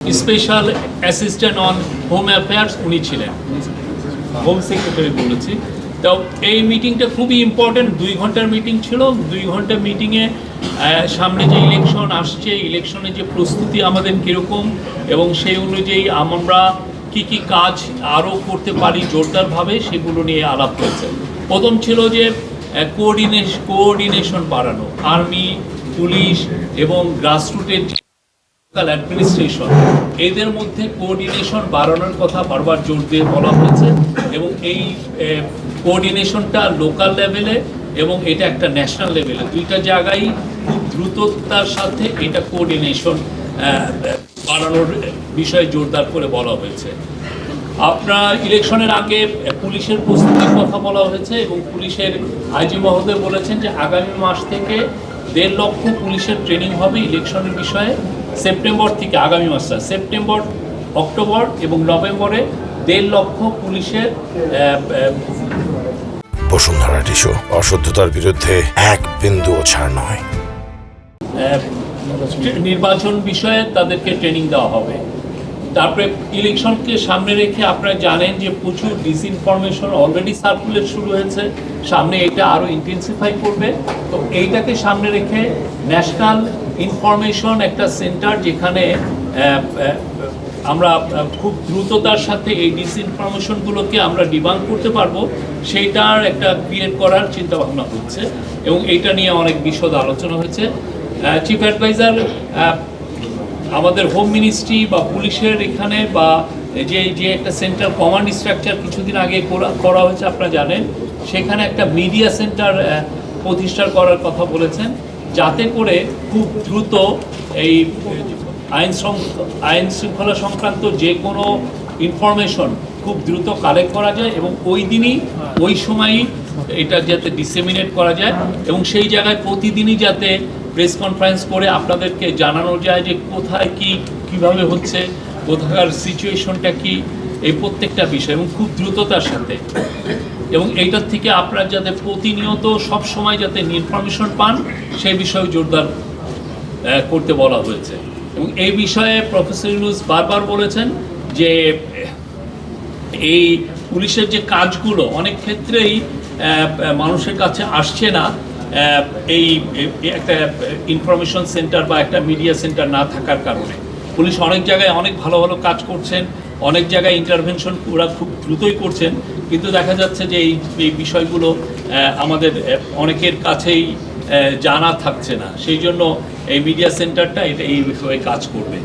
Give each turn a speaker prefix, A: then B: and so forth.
A: Special assistant on home affairs উনি ছিলেন, home secretary বলেছি। তো এই মিটিংটা খুবই ইম্পর্টেন্ট, 2 ঘন্টার মিটিং ছিল। 2 ঘন্টার মিটিংয়ে সামনে যে ইলেকশন আসছে, ইলেকশনের যে প্রস্তুতি আমাদের কীরকম এবং সেই অনুযায়ী আমরা কি কি কাজ আরও করতে পারি জোরদারভাবে, সেগুলো নিয়ে আলাপ হয়েছে। প্রথম ছিল যে কোঅর্ডিনেশন বাড়ানো, আর্মি, পুলিশ এবং গ্রাসরুটের অ্যাডমিনিস্ট্রেশন, এদের মধ্যে কোঅর্ডিনেশন বাড়ানোর কথা বারবার জোর দিয়ে বলা হয়েছে এবং এই কোঅর্ডিনেশনটা লোকাল লেভেলে এবং এটা একটা ন্যাশনাল লেভেলে, দুইটা জায়গায় খুব দ্রুততার সাথে এটা কোঅর্ডিনেশন বাড়ানোর বিষয়ে জোরদার করে বলা হয়েছে। আপনার ইলেকশনের আগে পুলিশের প্রস্তুতির কথা বলা হয়েছে এবং পুলিশের আইজি মহোদয় বলেছেন যে আগামী মাস থেকে 1.5 লক্ষ পুলিশের ট্রেনিং হবে ইলেকশনের বিষয়ে। সেপ্টেম্বর থেকে, আগামী মাসটা সেপ্টেম্বর, অক্টোবর এবং নভেম্বরে 1.5 লক্ষ পুলিশের
B: বসুন্ধরা টিস্যু অশুদ্ধতার বিরুদ্ধে এক বিন্দুও ছাড় নয়।
A: নির্বাচন বিষয়ে তাদেরকে ট্রেনিং দেওয়া হবে। তারপরে ইলেকশনকে সামনে রেখে আপনারা জানেন যে প্রচুর ডিসইনফরমেশন অলরেডি সার্কুলেট শুরু হয়েছে, সামনে এটা আরও ইন্টেন্সিফাই করবে। তো এইটাকে সামনে রেখে ন্যাশনাল ইনফরমেশন একটা সেন্টার, যেখানে আমরা খুব দ্রুততার সাথে এই ডিসইনফরমেশনগুলোকে আমরা ডিবাঙ্ক করতে পারবো, সেইটার একটা ক্রিয়েট করার চিন্তাভাবনা হচ্ছে এবং এইটা নিয়ে অনেক বিশদ আলোচনা হয়েছে। চিফ অ্যাডভাইজার আমাদের হোম মিনিস্ট্রি বা পুলিশের এখানে বা যে একটা সেন্ট্রাল কমান্ড স্ট্রাকচার কিছুদিন আগে করা হয়েছে আপনারা জানেন, সেখানে একটা মিডিয়া সেন্টার প্রতিষ্ঠা করার কথা বলেছেন, যাতে করে খুব দ্রুত এই আইন শৃঙ্খলা সংক্রান্ত যে কোনো ইনফরমেশন খুব দ্রুত কালেক্ট করা যায় এবং ওই দিনই ওই সময়ই এটা যাতে ডিসেমিনেট করা যায় এবং সেই জায়গায় প্রতিদিনই যাতে প্রেস কনফারেন্স করে আপনাদেরকে জানানো যায় যে কোথায় কিভাবে হচ্ছে, কোথাকার সিচুয়েশনটা কি, এই প্রত্যেকটা বিষয় এবং খুব দ্রুততার সাথে, এবং এইটার থেকে আপনারা যাতে প্রতিনিয়ত সব সময় যাতে ইনফরমেশন পান সেই বিষয়ে জোরদার করতে বলা হয়েছে। এবং এই বিষয়ে প্রফেসর ইউনূস বারবার বলেছেন যে এই পুলিশের যে কাজগুলো অনেক ক্ষেত্রেই মানুষের কাছে আসছে না, এই একটা ইনফরমেশন সেন্টার বা একটা মিডিয়া সেন্টার না থাকার কারণে। পুলিশ অনেক জায়গায় অনেক ভালো ভালো কাজ করছেন, অনেক জায়গায় ইন্টারভেনশন ওরা খুব দ্রুতই করছেন, কিন্তু দেখা যাচ্ছে যে এই বিষয়গুলো আমাদের অনেকের কাছেই জানা থাকছে না। সেই জন্য এই মিডিয়া সেন্টারটা এটা এই বিষয়ে কাজ করবে।